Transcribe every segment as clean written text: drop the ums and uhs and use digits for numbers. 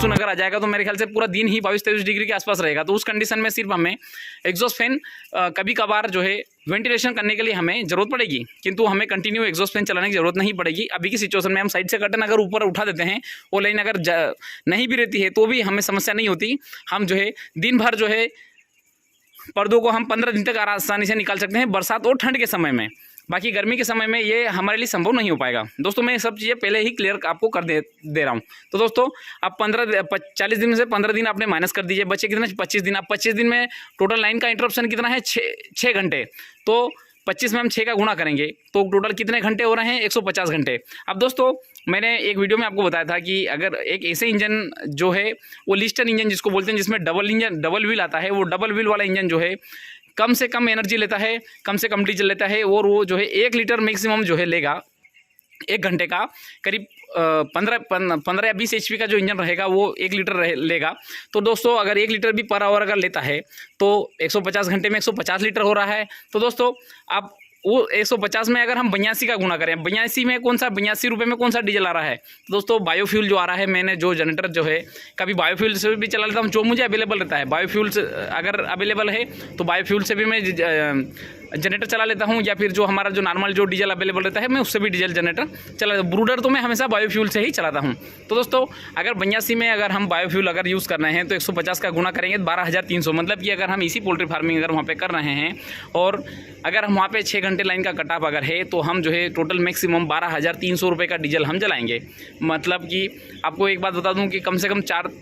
Monsoon अगर आ जाएगा तो मेरे ख्याल से पूरा दिन ही 22-23 डिग्री के आसपास रहेगा। तो उस कंडीशन में सिर्फ हमें एग्जॉस्ट फैन कभी कभार जो है वेंटिलेशन करने के लिए हमें ज़रूरत पड़ेगी, किंतु हमें कंटिन्यू एग्जॉस्ट फैन चलाने की ज़रूरत नहीं पड़ेगी। अभी की सिचुएशन में हम साइड से कर्टन अगर ऊपर उठा देते हैं, वो लाइन अगर नहीं भी रहती है तो भी हमें समस्या नहीं होती। हम जो है दिन भर जो है पर्दों को हम 15 दिन तक आसानी से निकाल सकते हैं, बरसात और ठंड के समय में। बाकी गर्मी के समय में ये हमारे लिए संभव नहीं हो पाएगा। दोस्तों मैं सब चीज़ें पहले ही क्लियर आपको कर दे रहा हूँ। तो दोस्तों आप 40 दिन में से 15 दिन आपने माइनस कर दीजिए, बचे कितने 25 दिन। आप 25 दिन में टोटल लाइन का इंटरप्शन कितना है 6 घंटे। तो 25 में हम 6 का गुणा करेंगे तो टोटल कितने घंटे हो रहे हैं 150 घंटे। अब दोस्तों मैंने एक वीडियो में आपको बताया था कि अगर एक ऐसे इंजन जो है वो लिस्टन इंजन जिसको बोलते हैं, जिसमें डबल व्हील आता है, वो डबल व्हील वाला इंजन जो है कम से कम एनर्जी लेता है, कम से कम डीजल लेता है, और वो जो है 1 लीटर मैक्सिमम जो है लेगा 1 घंटे का। करीब 15 या 20 HP का जो इंजन रहेगा वो 1 लीटर लेगा। तो दोस्तों अगर 1 लीटर भी पर आवर अगर लेता है तो 150 घंटे में 150 लीटर हो रहा है। तो दोस्तों आप वो 150 में अगर हम 82 का गुना करें, 82 में कौन सा 82 रुपये में कौन सा डीजल आ रहा है। तो दोस्तों बायोफ्यूल जो आ रहा है, मैंने जो जनरेटर जो है कभी बायोफ्यूल से भी चला लेता हूँ, जो मुझे अवेलेबल रहता है। बायोफ्यूल से अगर अवेलेबल है तो बायोफ्यूल से भी मैं जनरेटर चला लेता हूँ, या फिर जो हमारा जो नॉर्मल जो डीजल अवेलेबल रहता है मैं उससे भी डीजल जनरेटर चला लेता हूँ। ब्रूडर तो मैं हमेशा बायोफ्यूल से ही चलाता हूँ। तो दोस्तों अगर 82 में अगर हम बायोफ्यूल अगर यूज़ कर रहे हैं तो 150 का गुना करेंगे 12,300, मतलब कि अगर हम इसी पोल्ट्री फार्मिंग अगर वहाँ पे कर रहे हैं और अगर हम वहाँ पे 6 घंटे लाइन का कट ऑफ अगर है तो हम जो है टोटल मैक्सिमम 12,300 रुपये का डीजल हम जलाएंगे। मतलब कि आपको एक बात बता दूं कि कम से कम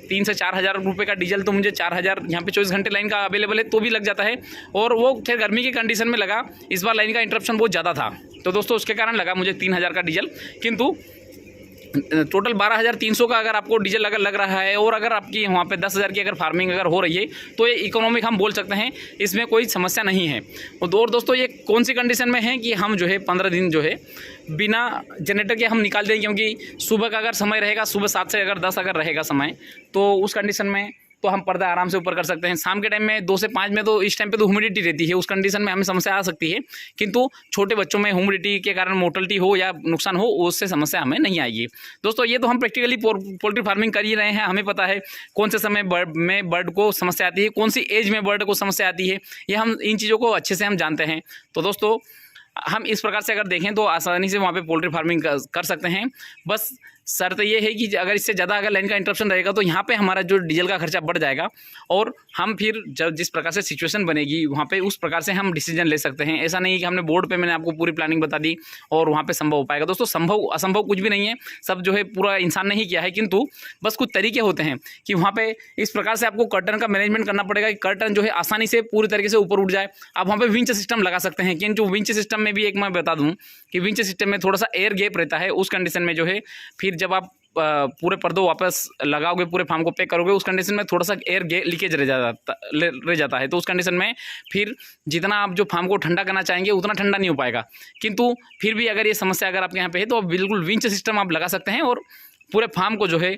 3 से 4,000 रुपये का डीजल तो मुझे 4,000 यहाँ पे 24 घंटे लाइन का अवेलेबल है तो भी लग जाता है। और वो फिर गर्मी की कंडीशन में लगा, इस बार लाइन का इंटरप्शन बहुत ज़्यादा था तो दोस्तों उसके कारण लगा मुझे 3,000 का डीजल। किंतु टोटल 12,300 का अगर आपको डीजल अगर लग रहा है और अगर आपकी वहाँ पे 10,000 की अगर फार्मिंग अगर हो रही है तो ये इकोनॉमिक हम बोल सकते हैं, इसमें कोई समस्या नहीं है। और दोस्तों ये कौन सी कंडीशन में है कि हम जो है 15 दिन जो है बिना जनरेटर के हम निकाल देंगे, क्योंकि सुबह का अगर समय रहेगा, सुबह 7 से अगर 10 अगर रहेगा समय, तो उस कंडीशन में तो हम पर्दा आराम से ऊपर कर सकते हैं। शाम के टाइम में 2 से 5 में तो इस टाइम पे तो ह्यूमिडिटी रहती है, उस कंडीशन में हमें समस्या आ सकती है। किंतु छोटे बच्चों में ह्यूमिडिटी के कारण मोर्टलिटी हो या नुकसान हो, उससे समस्या हमें नहीं आएगी। दोस्तों ये तो हम प्रैक्टिकली पोल्ट्री फार्मिंग कर ही रहे हैं, हमें पता है कौन से समय बर्ड को समस्या आती है, कौन सी एज में बर्ड को समस्या आती है, ये हम इन चीज़ों को अच्छे से हम जानते हैं। तो दोस्तों हम इस प्रकार से अगर देखें तो आसानी से वहाँ पे पोल्ट्री फार्मिंग कर सकते हैं। बस शर्त ये है कि अगर इससे ज़्यादा अगर लाइन का इंटरप्शन रहेगा तो यहाँ पे हमारा जो डीजल का खर्चा बढ़ जाएगा, और हम फिर जब जिस प्रकार से सिचुएशन बनेगी वहाँ पे उस प्रकार से हम डिसीजन ले सकते हैं। ऐसा नहीं है कि हमने बोर्ड पे मैंने आपको पूरी प्लानिंग बता दी और वहाँ पे संभव हो पाएगा। दोस्तों संभव असंभव कुछ भी नहीं है, सब जो है पूरा इंसान ने ही किया है, किंतु बस कुछ तरीके होते हैं कि वहाँ पे इस प्रकार से आपको कर्टन का मैनेजमेंट करना पड़ेगा कि कर्टन जो है आसानी से पूरी तरीके से ऊपर उठ जाए। आप वहाँ पे विंच सिस्टम लगा सकते हैं, किंतु विंच सिस्टम में भी एक मैं बता दूँ कि विंच सिस्टम में थोड़ा सा एयर गैप रहता है। उस कंडीशन में जो है फिर जब आप पूरे पर्दों वापस लगाओगे, पूरे फार्म को पैक करोगे, उस कंडीशन में थोड़ा सा एयर लीकेज रह जाता है। तो उस कंडीशन में फिर जितना आप जो फार्म को ठंडा करना चाहेंगे उतना ठंडा नहीं हो पाएगा। किंतु फिर भी अगर ये समस्या अगर आपके यहाँ पे है तो आप बिल्कुल विंच सिस्टम आप लगा सकते हैं, और पूरे फार्म को जो है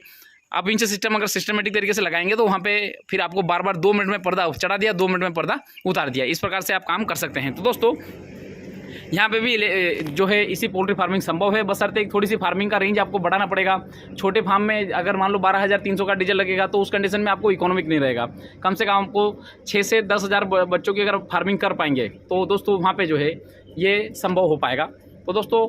आप विंच सिस्टम अगर सिस्टमेटिक तरीके से लगाएंगे तो वहाँ पे फिर आपको बार बार 2 मिनट में पर्दा चढ़ा दिया, 2 मिनट में पर्दा उतार दिया, इस प्रकार से आप काम कर सकते हैं। तो दोस्तों यहाँ पे भी जो है इसी पोल्ट्री फार्मिंग संभव है, बशर्ते एक थोड़ी सी फार्मिंग का रेंज आपको बढ़ाना पड़ेगा। छोटे फार्म में अगर मान लो 12,300 का डीजल लगेगा तो उस कंडीशन में आपको इकोनॉमिक नहीं रहेगा। कम से कम आपको 6 से 10,000 बच्चों की अगर फार्मिंग कर पाएंगे तो दोस्तों वहाँ पे जो है ये संभव हो पाएगा। तो दोस्तों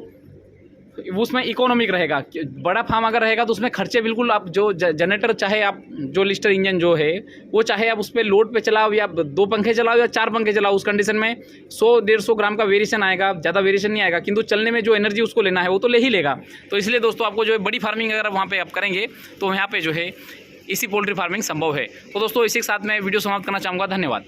उसमें इकोनॉमिक रहेगा। बड़ा फार्म अगर रहेगा तो उसमें खर्चे बिल्कुल आप जो जनरेटर चाहे आप जो लिस्टर इंजन जो है वो चाहे आप उस पर लोड पे चलाओ या 2 पंखे चलाओ या 4 पंखे चलाओ, उस कंडीशन में 100-150 ग्राम का वेरिएशन आएगा, ज़्यादा वेरिएशन नहीं आएगा। किंतु चलने में जो एनर्जी उसको लेना है वो तो ले ही लेगा। तो इसलिए दोस्तों आपको जो है बड़ी फार्मिंग अगर वहाँ पर आप करेंगे तो यहाँ पर जो है इसी पोल्ट्री फार्मिंग संभव है। तो दोस्तों इसी के साथ मैं वीडियो समाप्त करना चाहूँगा। धन्यवाद।